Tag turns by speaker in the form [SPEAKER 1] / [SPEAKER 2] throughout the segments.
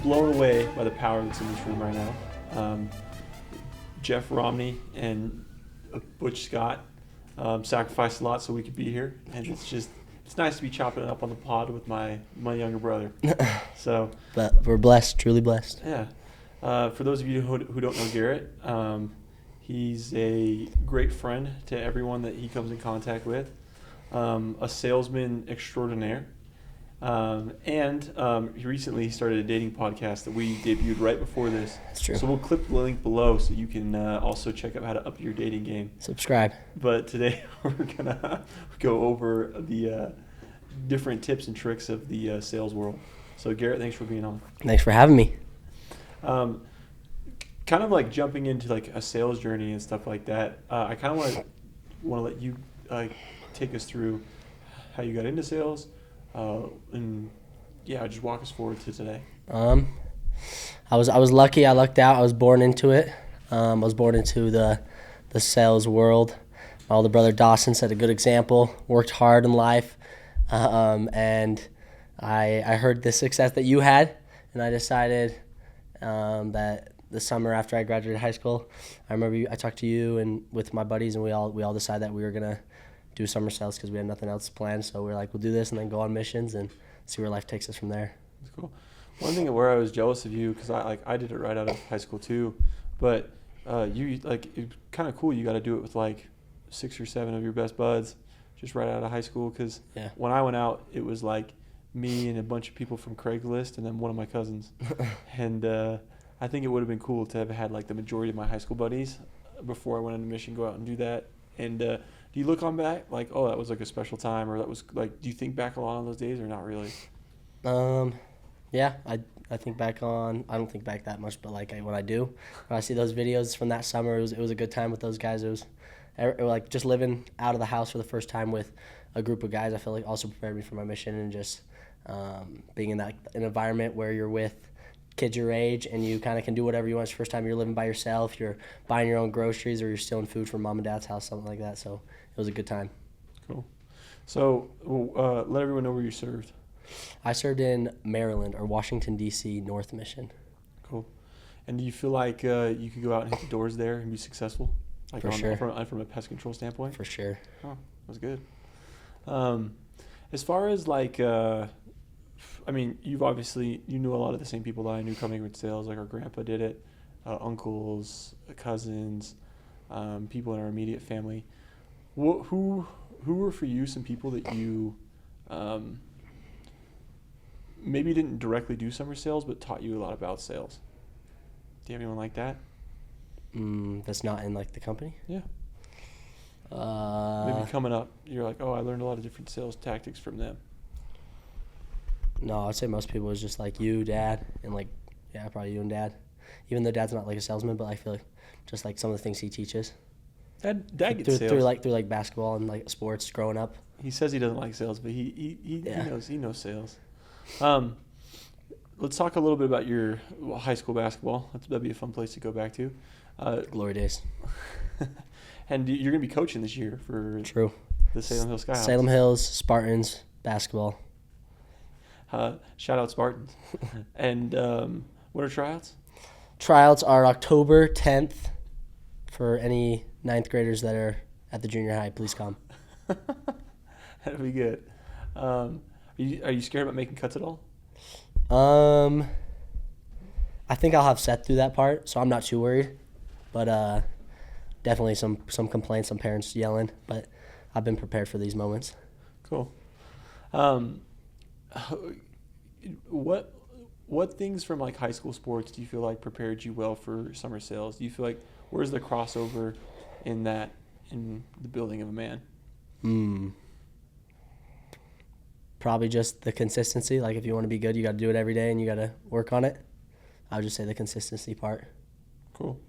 [SPEAKER 1] blown away by the power that's in this room right now. Jeff Romney and Butch Scott sacrificed a lot so we could be here, and it's nice to be chopping it up on the pod with my younger brother. So,
[SPEAKER 2] but we're blessed, truly blessed.
[SPEAKER 1] Yeah. For those of you who don't know Garrett, he's a great friend to everyone that he comes in contact with, a salesman extraordinaire. He recently started a dating podcast that we debuted right before this.
[SPEAKER 2] That's true.
[SPEAKER 1] So we'll clip the link below so you can also check out how to up your dating game.
[SPEAKER 2] Subscribe. But
[SPEAKER 1] today we're going to go over the different tips and tricks of the sales world. So Garrett, thanks for being on.
[SPEAKER 2] Thanks for having me.
[SPEAKER 1] Kind of like jumping into like a sales journey and stuff like that. I kind of want to let you take us through how you got into sales. Just walk us forward to today.
[SPEAKER 2] I was lucky. I lucked out. I was born into it. I was born into the sales world. My older brother Dawson set a good example. Worked hard in life, and I heard the success that you had, and I decided that the summer after I graduated high school, I remember I talked to you and with my buddies, and we all decided that we were gonna do summer sales because we had nothing else planned. So we were like, we'll do this and then go on missions and see where life takes us from there.
[SPEAKER 1] That's cool. One thing where I was jealous of you, because I did it right out of high school too, but it's kind of cool. You got to do it with like 6 or 7 of your best buds, just right out of high school. Because when I went out, it was like me and a bunch of people from Craigslist, and then one of my cousins. And I think it would have been cool to have had like the majority of my high school buddies before I went on a mission go out and do that. And do you look on back like, oh, that was like a special time, or that was like, do you think back a lot on those days, or not really?
[SPEAKER 2] Yeah, I think back on. I don't think back that much, but like when I see those videos from that summer, it was a good time with those guys. It was like just living out of the house for the first time with a group of guys. I feel like also prepared me for my mission, and just being in an environment where you're with kids your age and you kind of can do whatever you want. It's the first time you're living by yourself, you're buying your own groceries, or you're stealing food from mom and dad's house, something like that. So it was a good time.
[SPEAKER 1] Cool. So let everyone know where you served.
[SPEAKER 2] I served in Maryland, or Washington, D.C., North Mission.
[SPEAKER 1] Cool. And do you feel like you could go out and hit the doors there and be successful? Like
[SPEAKER 2] for sure.
[SPEAKER 1] From a pest control standpoint?
[SPEAKER 2] For sure.
[SPEAKER 1] Oh, that's good. As far as like, you've obviously, you knew a lot of the same people that I knew coming with sales, like our grandpa did it, uncles, cousins, people in our immediate family. Who were for you some people that you maybe didn't directly do summer sales, but taught you a lot about sales? Do you have anyone like that?
[SPEAKER 2] That's not in like the company?
[SPEAKER 1] Yeah. Maybe coming up, you're like, oh, I learned a lot of different sales tactics from them.
[SPEAKER 2] No, I'd say most people is just like you, Dad, and like, probably you and Dad. Even though Dad's not like a salesman, but I feel like just like some of the things he teaches.
[SPEAKER 1] Dad gets sales
[SPEAKER 2] through like basketball and like sports growing up.
[SPEAKER 1] He says he doesn't like sales, but he knows sales. Let's talk a little bit about your high school basketball. That'd be a fun place to go back to.
[SPEAKER 2] Glory days.
[SPEAKER 1] And you're going to be coaching this year for
[SPEAKER 2] True.
[SPEAKER 1] The Salem Hills Skyhawks.
[SPEAKER 2] Salem Hills, Spartans, basketball.
[SPEAKER 1] Shout out Spartans. And what are tryouts?
[SPEAKER 2] Tryouts are October 10th. For any 9th graders that are at the junior high, please come.
[SPEAKER 1] That'd be good. Are you scared about making cuts at all?
[SPEAKER 2] I think I'll have Seth do that part, so I'm not too worried. But definitely some complaints, some parents yelling. But I've been prepared for these moments.
[SPEAKER 1] Cool. What things from like high school sports do you feel like prepared you well for summer sales? Do you feel like where's the crossover in the building of a man?
[SPEAKER 2] Probably just the consistency. Like if you want to be good, you got to do it every day and you got to work on it. I would just say the consistency part.
[SPEAKER 1] Cool.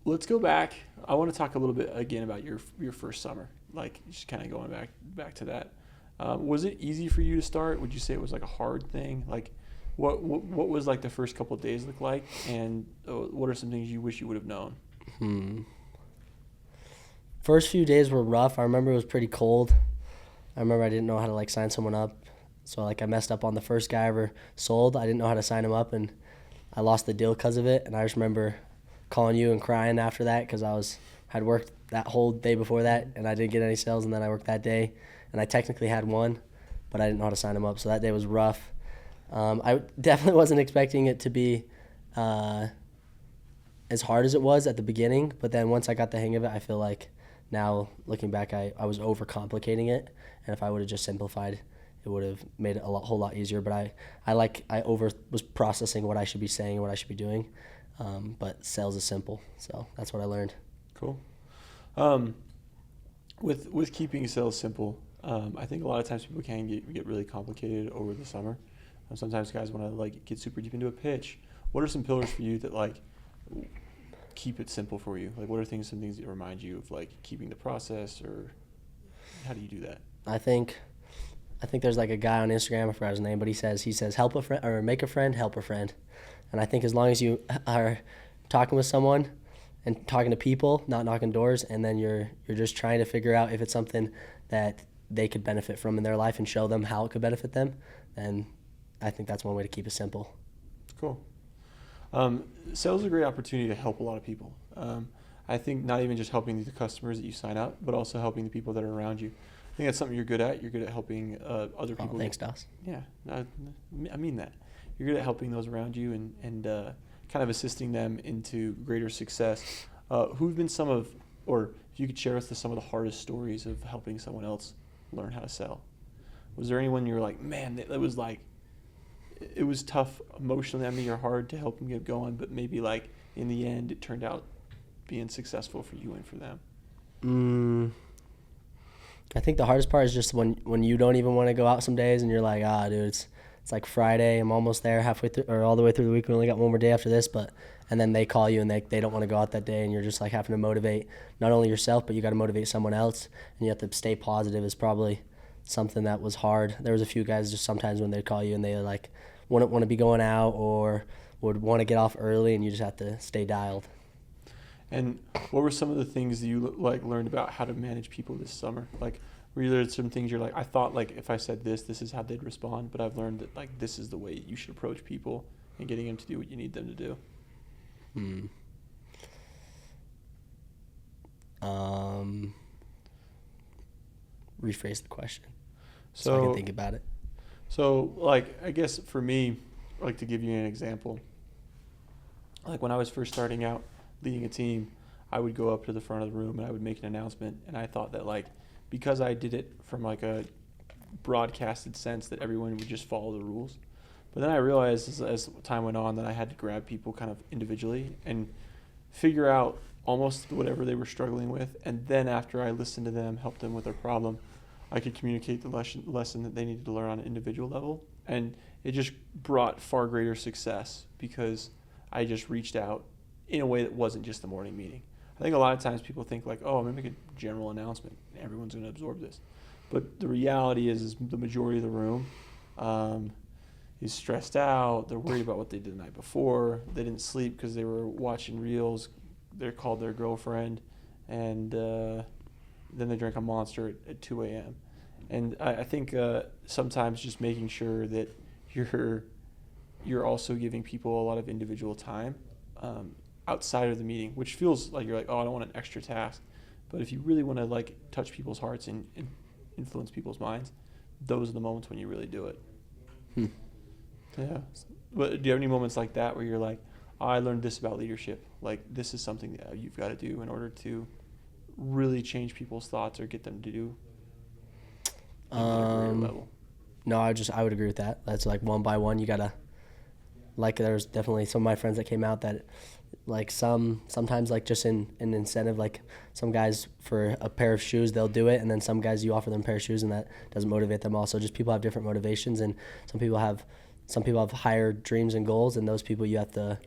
[SPEAKER 1] Let's go back. I want to talk a little bit again about your first summer. Like just kind of going back to that. Was it easy for you to start? Would you say it was like a hard thing? Like what was like the first couple of days look like, and what are some things you wish you would have known?
[SPEAKER 2] First few days were rough. I remember it was pretty cold. I remember I didn't know how to like sign someone up. So like I messed up on the first guy I ever sold. I didn't know how to sign him up, and I lost the deal because of it. And I just remember calling you and crying after that because had worked that whole day before that, and I didn't get any sales. And then I worked that day, and I technically had one, but I didn't know how to sign him up. So that day was rough. I definitely wasn't expecting it to be as hard as it was at the beginning, but then once I got the hang of it, I feel like now looking back, I was overcomplicating it, and if I would have just simplified, it would have made it whole lot easier. But I was processing what I should be saying and what I should be doing, but sales is simple, so that's what I learned.
[SPEAKER 1] Cool. With keeping sales simple, I think a lot of times people can get really complicated over the summer. Sometimes guys want to like get super deep into a pitch. What are some pillars for you that like keep it simple for you? Like, what are some things that remind you of like keeping the process, or how do you do that?
[SPEAKER 2] I think there's like a guy on Instagram, I forgot his name, but he says help a friend or make a friend, help a friend. And I think as long as you are talking with someone and talking to people, not knocking doors, and then you're just trying to figure out if it's something that they could benefit from in their life and show them how it could benefit them, then I think that's one way to keep it simple.
[SPEAKER 1] Cool. Sales is a great opportunity to help a lot of people. I think not even just helping the customers that you sign up, but also helping the people that are around you. I think that's something you're good at. You're good at helping other people.
[SPEAKER 2] Oh, thanks, Doss.
[SPEAKER 1] Yeah, I mean that. You're good at helping those around you and kind of assisting them into greater success. Who've been or if you could share with us some of the hardest stories of helping someone else learn how to sell. Was there anyone you were like, man, it was tough emotionally, or hard to help them get going, but maybe like in the end it turned out being successful for you and for them?
[SPEAKER 2] I think the hardest part is just when you don't even want to go out some days and you're like, dude, it's like Friday, I'm almost there halfway through or all the way through the week. We only got one more day after this, and then they call you and they don't want to go out that day, and you're just like having to motivate not only yourself, but you got to motivate someone else, and you have to stay positive is probably something that was hard. There was a few guys just sometimes when they'd call you and they like wouldn't want to be going out or would want to get off early, and you just have to stay dialed.
[SPEAKER 1] And what were some of the things that you like learned about how to manage people this summer? Like, were there some things you're like, I thought like if I said this is how they'd respond, but I've learned that like this is the way you should approach people and getting them to do what you need them to do?
[SPEAKER 2] Rephrase the question so I can think about it.
[SPEAKER 1] So, like, I guess for me, like to give you an example, like when I was first starting out leading a team, I would go up to the front of the room and I would make an announcement, and I thought that like because I did it from like a broadcasted sense that everyone would just follow the rules. But then I realized as time went on that I had to grab people kind of individually and figure out almost whatever they were struggling with, and then after I listened to them, helped them with their problem, I could communicate the lesson that they needed to learn on an individual level. And it just brought far greater success because I just reached out in a way that wasn't just the morning meeting. I think a lot of times people think like, oh, I'm going to make a general announcement. Everyone's going to absorb this. But the reality is the majority of the room is stressed out. They're worried about what they did the night before. They didn't sleep because they were watching reels. They called their girlfriend, and then they drank a Monster at 2 a.m. And I think sometimes just making sure that you're also giving people a lot of individual time outside of the meeting, which feels like you're like, oh, I don't want an extra task. But if you really want to like touch people's hearts and influence people's minds, those are the moments when you really do it. Yeah. But do you have any moments like that where you're like, oh, I learned this about leadership. Like this is something that you've got to do in order to really change people's thoughts or get them to do at a greater level?
[SPEAKER 2] No, I would agree with that. That's like one by one. You gotta, like, there's definitely some of my friends that came out that like sometimes like just in an incentive, like some guys for a pair of shoes they'll do it, and then some guys you offer them a pair of shoes and that doesn't motivate them. Also, just people have different motivations, and some people have higher dreams and goals, and those people you have to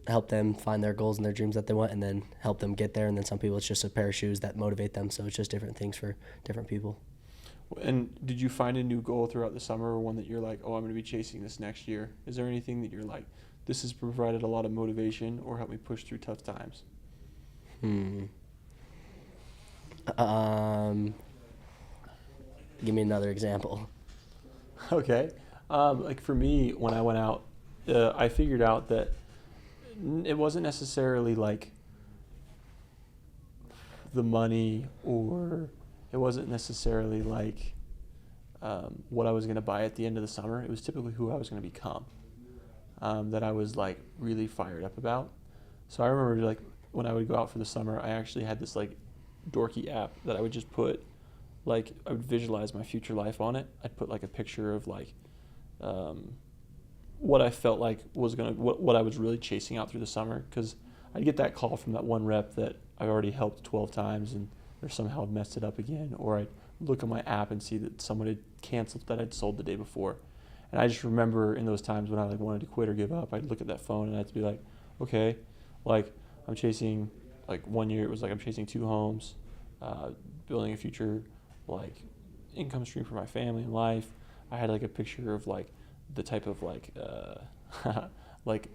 [SPEAKER 2] help them find their goals and their dreams that they want, and then help them get there. And then some people it's just a pair of shoes that motivate them. So it's just different things for different people.
[SPEAKER 1] And did you find a new goal throughout the summer, or one that you're like, oh, I'm going to be chasing this next year? Is there anything that you're like, this has provided a lot of motivation or helped me push through tough times?
[SPEAKER 2] Give me another example.
[SPEAKER 1] Okay. Like for me, when I went out, I figured out that it wasn't necessarily like the money, or it wasn't necessarily like what I was going to buy at the end of the summer. It was typically who I was going to become, that I was like really fired up about. So I remember like when I would go out for the summer, I actually had this like dorky app that I would just put, like I would visualize my future life on it. I'd put like a picture of like what I felt like was what I was really chasing out through the summer, because I'd get that call from that one rep that I already helped 12 times and or somehow had messed it up again, or I'd look on my app and see that someone had canceled that I'd sold the day before. And I just remember in those times when I like wanted to quit or give up, I'd look at that phone and I'd be like, okay, like I'm chasing, like 1 year it was like I'm chasing 2 homes, building a future like income stream for my family and life. I had like a picture of like the type of like like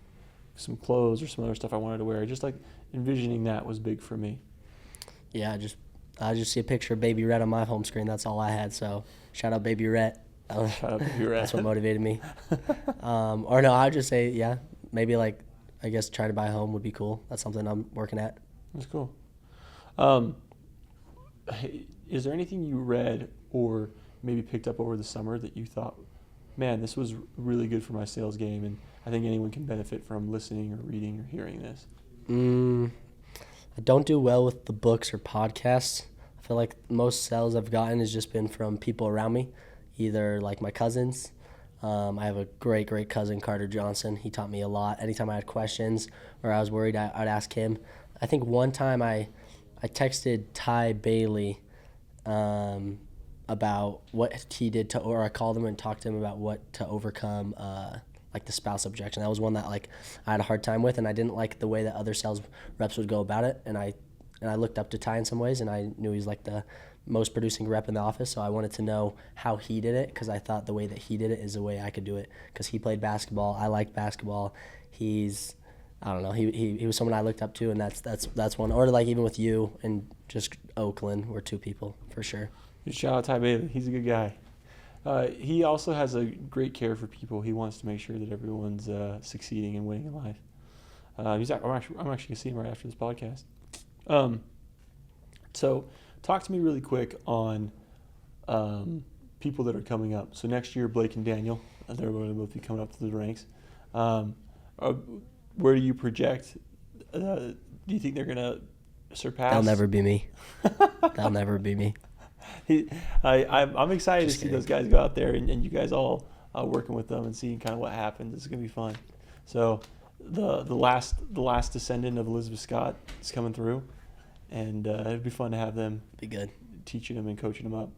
[SPEAKER 1] some clothes or some other stuff I wanted to wear. Just like envisioning that was big for me.
[SPEAKER 2] Yeah, I just see a picture of Baby Rhett on my home screen. That's all I had. So shout out Baby Rhett.
[SPEAKER 1] Shout out Baby Rhett.
[SPEAKER 2] That's what motivated me. Or no, I'd just say, yeah, maybe like, I guess try to buy a home would be cool. That's something I'm working at.
[SPEAKER 1] That's cool. Is there anything you read or maybe picked up over the summer that you thought, man, this was really good for my sales game, and I think anyone can benefit from listening or reading or hearing this?
[SPEAKER 2] I don't do well with the books or podcasts. I feel like most sales I've gotten has just been from people around me, either like my cousins. I have a great cousin, Carter Johnson. He taught me a lot. Anytime I had questions or I was worried, I'd ask him. I think one time I texted Ty Bailey about what he did or I called him and talked to him about what to overcome like the spouse objection. That was one that like I had a hard time with, and I didn't like the way that other sales reps would go about it. And I looked up to Ty in some ways, and I knew he's like the most producing rep in the office, so I wanted to know how he did it, because I thought the way that he did it is the way I could do it, because he played basketball. I liked basketball. I don't know, he was someone I looked up to, and that's one. Or like even with you and just Oakland, we're 2 people for sure.
[SPEAKER 1] Shout out Ty Bailey. He's a good guy. He also has a great care for people. He wants to make sure that everyone's succeeding and winning in life. I'm actually going to see him right after this podcast. So talk to me really quick on people that are coming up. So next year, Blake and Daniel, they're going to both be coming up through the ranks. Where do you project? Do you think they're going to surpass?
[SPEAKER 2] They'll never be me. They'll never be me.
[SPEAKER 1] I'm excited to see those guys go out there and you guys all working with them and seeing kind of what happens. It's going to be fun. So the last descendant of Elizabeth Scott is coming through, and it'd be fun to have them.
[SPEAKER 2] Be good.
[SPEAKER 1] Teaching them and coaching them up.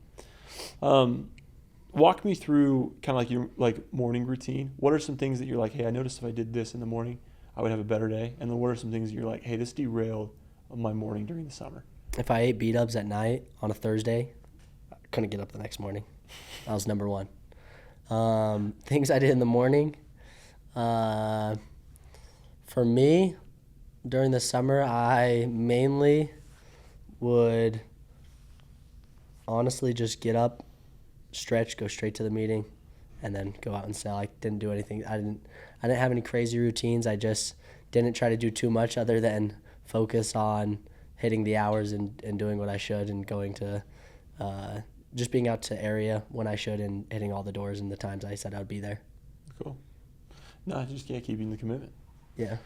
[SPEAKER 1] Walk me through kind of like your like morning routine. What are some things that you're like, hey, I noticed if I did this in the morning, I would have a better day? And then what are some things that you're like, hey, this derailed my morning during the summer?
[SPEAKER 2] If I ate B-dubs at night on a Thursday, I couldn't get up the next morning. That was number one. Things I did in the morning. For me, during the summer, I mainly would honestly just get up, stretch, go straight to the meeting, and then go out and sell. I didn't do anything. I didn't have any crazy routines. I just didn't try to do too much other than focus on hitting the hours and doing what I should, and going to just being out to area when I should, and hitting all the doors and the times I said I would be there.
[SPEAKER 1] Cool. No, I just can't keep the commitment.
[SPEAKER 2] Yeah.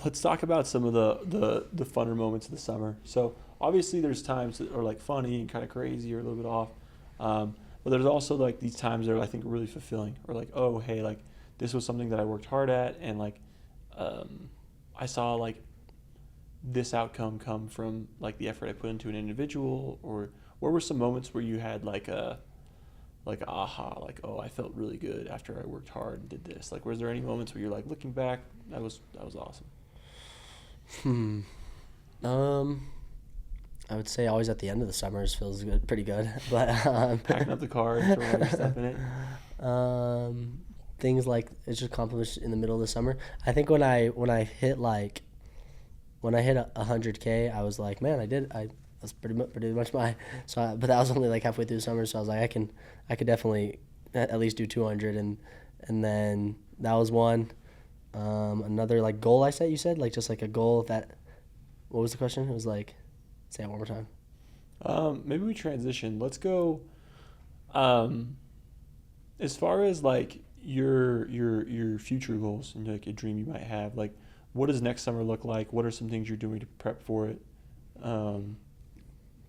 [SPEAKER 1] Let's talk about some of the funner moments of the summer. So obviously there's times that are like funny and kind of crazy or a little bit off, but there's also like these times that are I think really fulfilling, or like, oh hey, like this was something that I worked hard at, and like I saw like this outcome come from like the effort I put into an individual. Or where were some moments where you had like aha, like, oh, I felt really good after I worked hard and did this? Like, was there any moments where you're like looking back, that was awesome?
[SPEAKER 2] I would say always at the end of the summers feels good, pretty good. But
[SPEAKER 1] packing up the car and throwing your stuff in it.
[SPEAKER 2] Things like it's just accomplished in the middle of the summer. I think when I hit 100K, I was like, man, I That's pretty much my. But that was only like halfway through the summer, so I was like, I could definitely at least do 200, and then that was one. Another like goal I set. You said like just like a goal that. What was the question? It was like, say it one more time.
[SPEAKER 1] Maybe we transition. Let's go. As far as like your future goals and like a dream you might have, like what does next summer look like? What are some things you're doing to prep for it?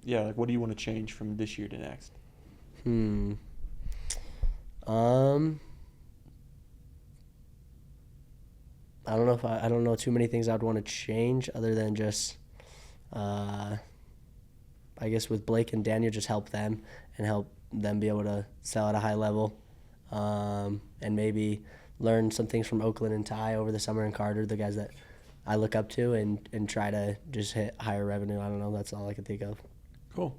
[SPEAKER 1] Yeah, like what do you want to change from this year to next?
[SPEAKER 2] I don't know too many things I'd want to change other than just, I guess with Blake and Daniel, just help them and help them be able to sell at a high level, and maybe learn some things from Oakland and Ty over the summer and Carter, the guys that I look up to, and try to just hit higher revenue. I don't know. That's all I can think of.
[SPEAKER 1] Cool.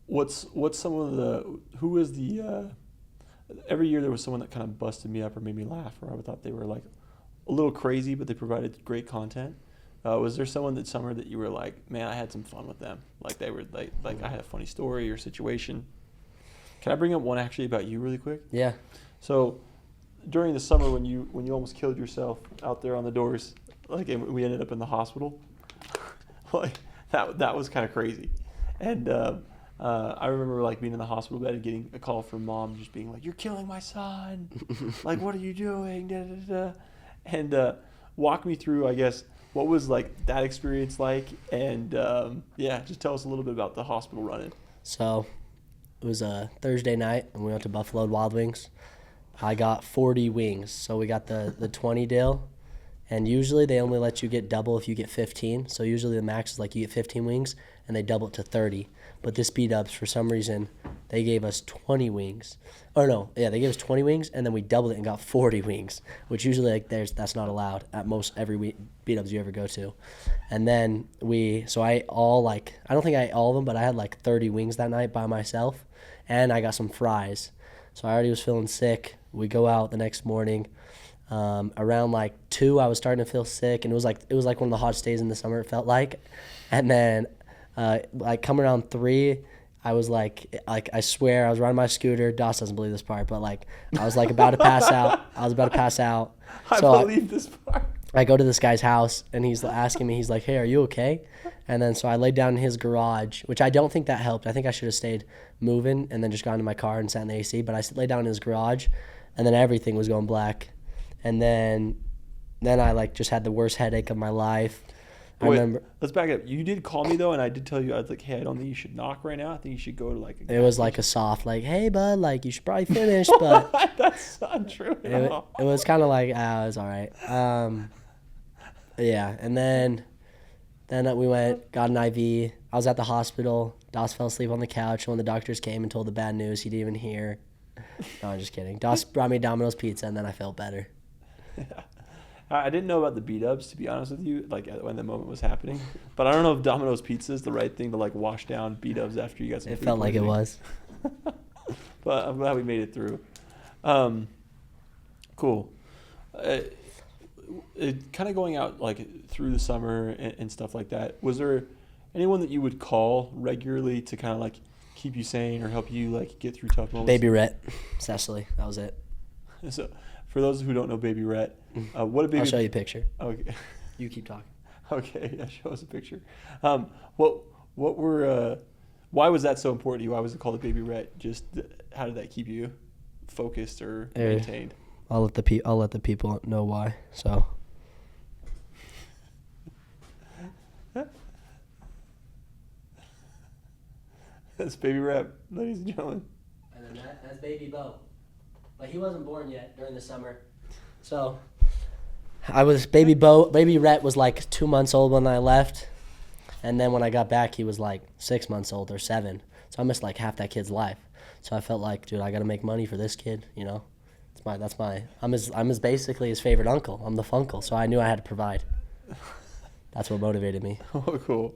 [SPEAKER 1] What's some of the who is the every year there was someone that kind of busted me up or made me laugh, or I thought they were like a little crazy, but they provided great content. Was there someone that summer that you were like, man, I had some fun with them? Like they were like I had a funny story or situation. Can I bring up one actually about you really quick?
[SPEAKER 2] Yeah.
[SPEAKER 1] So during the summer when you almost killed yourself out there on the doors, like and we ended up in the hospital, like that was kind of crazy. And I remember like being in the hospital bed and getting a call from mom just being like, you're killing my son. Like, what are you doing? Da, da, da. And walk me through, I guess, what was like that experience like? And yeah, just tell us a little bit about the hospital run-in.
[SPEAKER 2] So it was a Thursday night and we went to Buffalo Wild Wings. I got 40 wings. So we got the 20 deal. And usually they only let you get double if you get 15. So usually the max is like you get 15 wings and they double it to 30. But this B-Dubs, for some reason, they gave us 20 wings. They gave us 20 wings and then we doubled it and got 40 wings, which usually like that's not allowed at most every B-Dubs you ever go to. And then I don't think I ate all of them, but I had like 30 wings that night by myself, and I got some fries. So I already was feeling sick. We go out the next morning. Around like 2, I was starting to feel sick, and it was like one of the hottest days in the summer, it felt like. And then like coming around 3, I was like I swear I was riding my scooter. Doss doesn't believe this part, but like I was like about to pass out.
[SPEAKER 1] I believe this part.
[SPEAKER 2] I go to this guy's house and he's asking me, he's like, hey, are you okay? And then so I laid down in his garage, which I don't think that helped. I think I should have stayed moving and then just got into my car and sat in the AC. But I laid down in his garage, and then everything was going black. And then I like just had the worst headache of my life. I remember.
[SPEAKER 1] Let's back up. You did call me though, and I did tell you, I was like, hey, I don't think you should knock right now. I think you should go to like
[SPEAKER 2] It was like a soft, like, hey, bud, like you should probably finish, but
[SPEAKER 1] that's not true at all.
[SPEAKER 2] It was kind of like, it was all right. Yeah, and then we went, got an IV. I was at the hospital. Doss fell asleep on the couch. When the doctors came and told the bad news, he didn't even hear. No, I'm just kidding. Doss brought me Domino's pizza, and then I felt better.
[SPEAKER 1] I didn't know about the B-Dubs, to be honest with you, like when the moment was happening. But I don't know if Domino's pizza is the right thing to like wash down B-Dubs after you got some.
[SPEAKER 2] It felt like it was.
[SPEAKER 1] But I'm glad we made it through. Cool. Kind of going out like through the summer and stuff like that. Was there anyone that you would call regularly to kind of like keep you sane or help you like get through tough moments?
[SPEAKER 2] Baby Rhett, Cecily, that was it. So,
[SPEAKER 1] for those who don't know Baby Rhett, what a baby.
[SPEAKER 2] I'll show you a picture.
[SPEAKER 1] Okay.
[SPEAKER 2] You keep talking.
[SPEAKER 1] Okay, yeah, show us a picture. Why was that so important to you? Why was it called a Baby Rhett? Just how did that keep you focused or maintained?
[SPEAKER 2] I'll let the people know why. So.
[SPEAKER 1] That's Baby Rhett, ladies and gentlemen.
[SPEAKER 2] And then that's Baby Bo. But he wasn't born yet during the summer. So Baby Rhett was like 2 months old when I left. And then when I got back, he was like 6 months old or 7. So I missed like half that kid's life. So I felt like, dude, I got to make money for this kid, you know? I'm his basically his favorite uncle. I'm the funkle, so I knew I had to provide. That's what motivated me.
[SPEAKER 1] Oh, cool.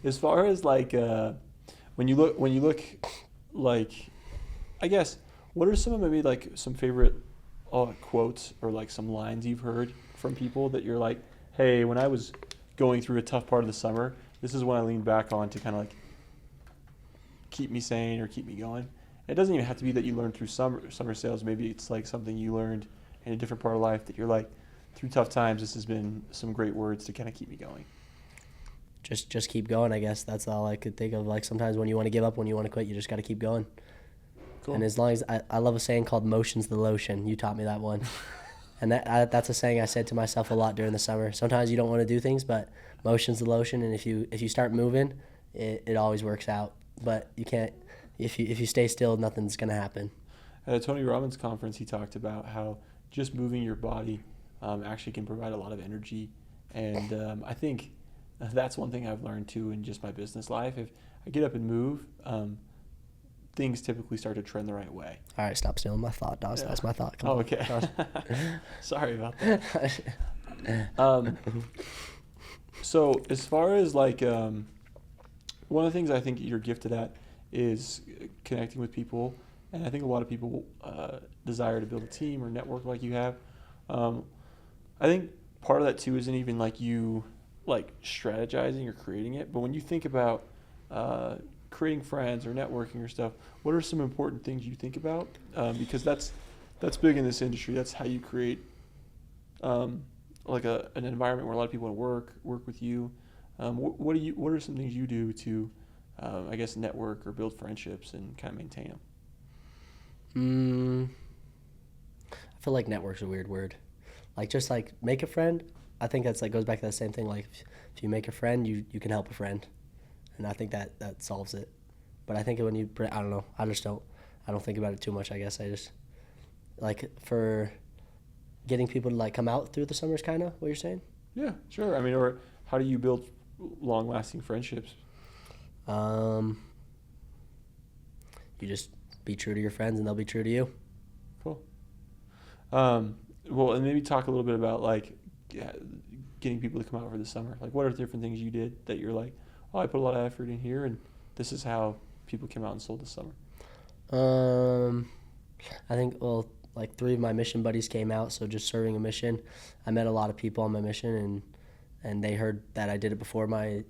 [SPEAKER 1] As far as like when you look like, I guess, what are some of maybe like some favorite quotes or like some lines you've heard from people that you're like, hey, when I was going through a tough part of the summer, this is when I lean back on to kind of like keep me sane or keep me going. It doesn't even have to be that you learned through summer sales. Maybe it's like something you learned in a different part of life that you're like, through tough times, this has been some great words to kind of keep me going.
[SPEAKER 2] Just keep going, I guess. That's all I could think of. Like sometimes when you want to give up, when you want to quit, you just got to keep going.
[SPEAKER 1] Cool.
[SPEAKER 2] And as long as I love a saying called "motion's the lotion." You taught me that one, and that's a saying I said to myself a lot during the summer. Sometimes you don't want to do things, but motion's the lotion, and if you start moving, it always works out. But you can't if you stay still, nothing's gonna happen.
[SPEAKER 1] At a Tony Robbins conference, he talked about how just moving your body actually can provide a lot of energy, and I think that's one thing I've learned too in just my business life. If I get up and move, things typically start to trend the right way.
[SPEAKER 2] All right, stop stealing my thought, Dawes. Yeah. That's my thought. Come
[SPEAKER 1] on.
[SPEAKER 2] Okay.
[SPEAKER 1] Sorry about that. So as far as like one of the things I think you're gifted at is connecting with people, and I think a lot of people desire to build a team or network like you have. I think part of that too isn't even like you like strategizing or creating it, but when you think about creating friends or networking or stuff, what are some important things you think about? Because that's big in this industry. That's how you create like an environment where a lot of people want to work with you. What are some things you do to I guess network or build friendships and kind of maintain them?
[SPEAKER 2] I feel like network's a weird word. Like just like make a friend. I think that's like goes back to that same thing. Like if you make a friend, you can help a friend, and I think that solves it. But I think when you I don't know. I don't think about it too much. I guess I just like for getting people to like come out through the summers. Kind of what you're saying.
[SPEAKER 1] Yeah, sure. I mean, or how do you build long-lasting friendships?
[SPEAKER 2] You just be true to your friends, and they'll be true to you.
[SPEAKER 1] Cool. Well, and maybe talk a little bit about like getting people to come out for the summer. Like, what are the different things you did that you're like, oh, I put a lot of effort in here, and this is how people came out and sold this summer?
[SPEAKER 2] I think like 3 of my mission buddies came out, so just serving a mission. I met a lot of people on my mission, and they heard that I did it before I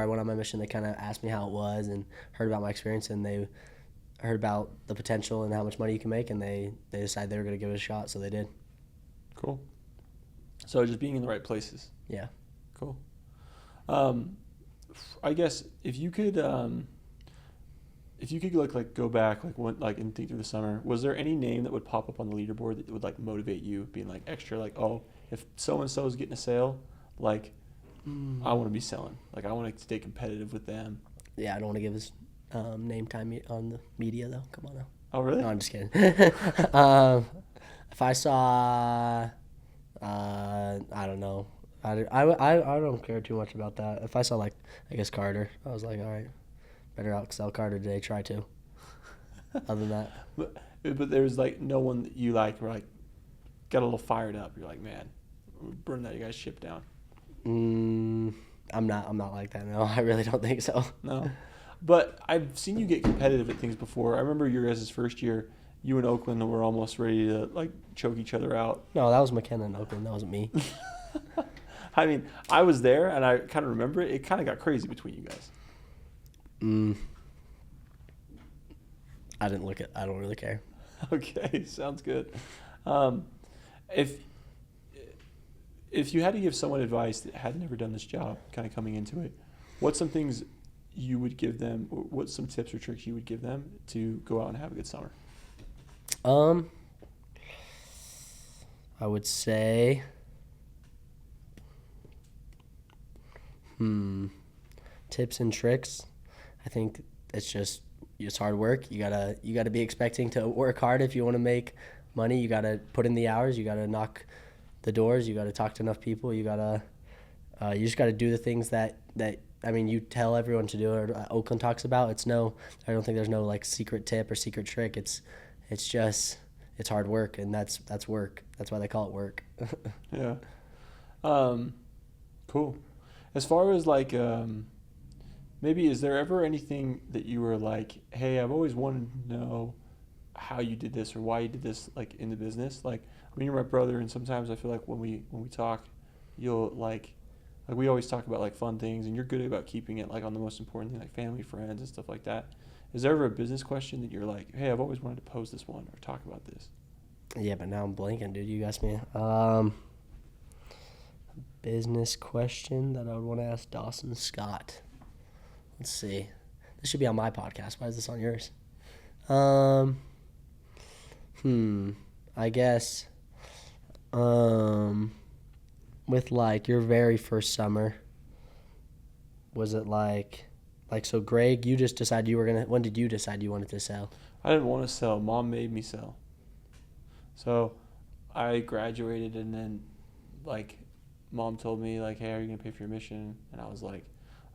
[SPEAKER 2] went on my mission. They kind of asked me how it was and heard about my experience, and they heard about the potential and how much money you can make, and they decided they were going to give it a shot, so they did. Cool.
[SPEAKER 1] So just being in the right places.
[SPEAKER 2] Yeah.
[SPEAKER 1] Cool. I guess if you could like go back and think through the summer, was there any name that would pop up on the leaderboard that would like motivate you, being like extra like, oh, if so and so is getting a sale, like I want to be selling, like I want to stay competitive with them.
[SPEAKER 2] Yeah, I don't want to give his name time on the media though. Come on now.
[SPEAKER 1] Oh really?
[SPEAKER 2] No, I'm just kidding. If I saw, I don't know. I don't care too much about that. If I saw like I guess Carter, I was like, all right, better outsell Carter today. Try to. Other than that,
[SPEAKER 1] but there's like no one that you like. Were like got a little fired up. You're like, man, burn that guy's ship down.
[SPEAKER 2] I'm not like that. No, I really don't think so.
[SPEAKER 1] No, but I've seen you get competitive at things before. I remember your guys' first year. You and Oakland were almost ready to like choke each other out.
[SPEAKER 2] No, that was McKenna and Oakland. That wasn't me.
[SPEAKER 1] I mean, I was there and I kind of remember it. It kind of got crazy between you guys.
[SPEAKER 2] I didn't look at. I don't really care.
[SPEAKER 1] Okay, sounds good. If you had to give someone advice that had never done this job, kind of coming into it, what's some things you would give them? Or what's some tips or tricks you would give them to go out and have a good summer?
[SPEAKER 2] I would say, tips and tricks. I think it's hard work. You gotta be expecting to work hard if you want to make money. You gotta put in the hours. You gotta knock the doors. You gotta talk to enough people. You just gotta do the things that I mean you tell everyone to do or Oakland talks about. I don't think there's no like secret tip or secret trick. It's just hard work, and that's work. That's why they call it work.
[SPEAKER 1] Yeah. Cool. As far as like maybe is there ever anything that you were like, hey, I've always wanted to know how you did this or why you did this like in the business? Like, I mean, you're my brother, and sometimes I feel like when we talk, you'll like Like we always talk about like fun things, and you're good about keeping it like on the most important thing, like family, friends, and stuff like that. Is there ever a business question that you're like, hey, I've always wanted to pose this one or talk about this?
[SPEAKER 2] Yeah, but now I'm blanking, dude. You asked me. Business question that I would want to ask Dawson Scott. Let's see. This should be on my podcast. Why is this on yours? I guess. With like your very first summer, was it like so Greg, you just decided you were gonna, when did you decide you wanted to sell?
[SPEAKER 1] I didn't want to sell. Mom made me sell. So I graduated, and then like Mom told me like, hey, are you gonna pay for your mission? And I was like,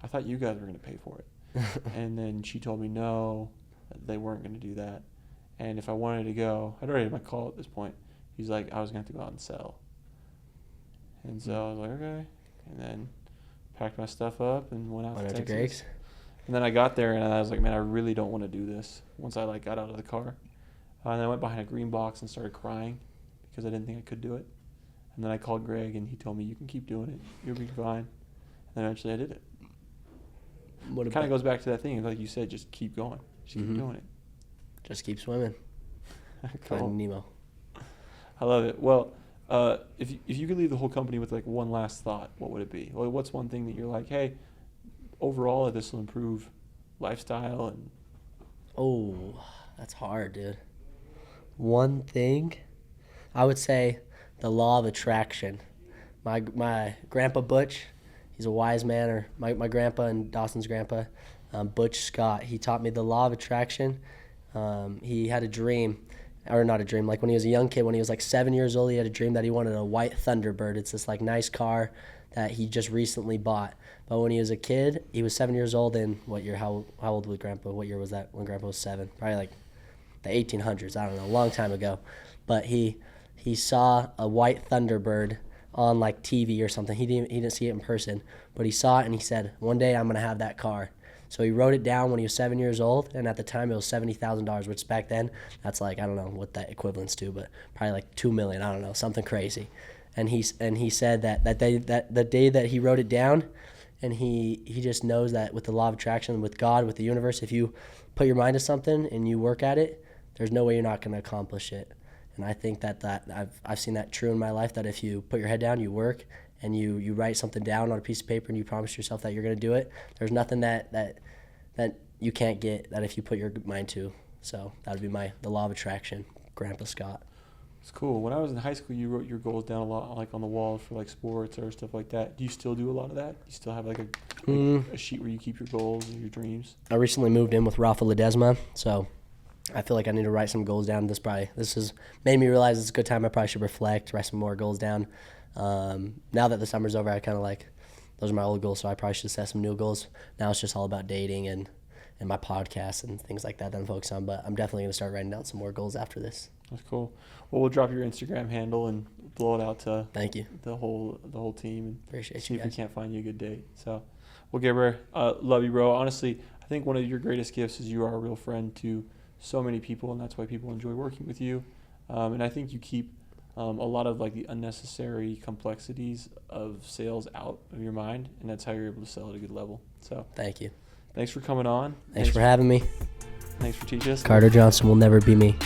[SPEAKER 1] I thought you guys were gonna pay for it. And then she told me no, they weren't gonna do that. And if I wanted to go, I'd already had my call at this point. He's like, I was gonna have to go out and sell. And so I was like, okay. And then packed my stuff up and went out to Texas.
[SPEAKER 2] Greg's?
[SPEAKER 1] And then I got there and I was like, man, I really don't want to do this. Once I like got out of the car, and I went behind a green box and started crying because I didn't think I could do it. And then I called Greg and he told me, you can keep doing it. You'll be fine. And then eventually I did it. It kind of goes back to that thing, like you said, just keep going. Just keep doing it.
[SPEAKER 2] Just keep swimming.
[SPEAKER 1] Cool.
[SPEAKER 2] Finding Nemo.
[SPEAKER 1] I love it. Well, if you could leave the whole company with like one last thought, what would it be? Well, what's one thing that you're like, hey, overall this will improve lifestyle and...
[SPEAKER 2] Oh, that's hard, dude. One thing, I would say the law of attraction. My grandpa Butch, he's a wise man, or my grandpa and Dawson's grandpa, Butch Scott, he taught me the law of attraction. He had a dream, or not a dream, like when he was a young kid, when he was like 7 years old, he had a dream that he wanted a white Thunderbird. It's this like nice car that he just recently bought. But when he was a kid, he was 7 years old in what year? How old was Grandpa? What year was that when Grandpa was 7? Probably like the 1800s. I don't know, a long time ago. But he saw a white Thunderbird on like TV or something. He didn't see it in person, but he saw it and he said, one day I'm gonna have that car. So he wrote it down when he was 7 years old, and at the time it was $70,000, which back then that's like, I don't know what that equivalents to, but probably like $2 million. I don't know, something crazy. And he said that the day that he wrote it down, and he just knows that with the law of attraction, with God, with the universe, if you put your mind to something and you work at it, there's no way you're not going to accomplish it. And I think that I've seen that true in my life, that if you put your head down, you work, and you write something down on a piece of paper and you promise yourself that you're going to do it, there's nothing that you can't get that if you put your mind to. So that would be the law of attraction, Grandpa Scott.
[SPEAKER 1] It's cool. When I was in high school, you wrote your goals down a lot, like on the wall for like sports or stuff like that. Do you still do a lot of that? You still have like a sheet where you keep your goals and your dreams? I
[SPEAKER 2] recently moved in with Rafa Ledesma, so I feel like I need to write some goals down. This has made me realize it's a good time. I probably should reflect, write some more goals down. Now that the summer's over, I kind of like, those are my old goals, so I probably should set some new goals. Now it's just all about dating and my podcast and things like that I'm focused on, but I'm definitely going to start writing down some more goals after this.
[SPEAKER 1] That's cool. Well, we'll drop your Instagram handle and blow it out to
[SPEAKER 2] thank you
[SPEAKER 1] the whole team, and
[SPEAKER 2] appreciate
[SPEAKER 1] see
[SPEAKER 2] you
[SPEAKER 1] if
[SPEAKER 2] guys.
[SPEAKER 1] we can't find you a good date. So, well, Garrett, love you, bro. Honestly, I think one of your greatest gifts is you are a real friend to so many people, and that's why people enjoy working with you. And I think you keep a lot of like the unnecessary complexities of sales out of your mind, and that's how you're able to sell at a good level. So,
[SPEAKER 2] thanks you.
[SPEAKER 1] Thanks for coming on.
[SPEAKER 2] Thanks for having me.
[SPEAKER 1] Thanks for teaching us.
[SPEAKER 2] Carter Johnson will never be me.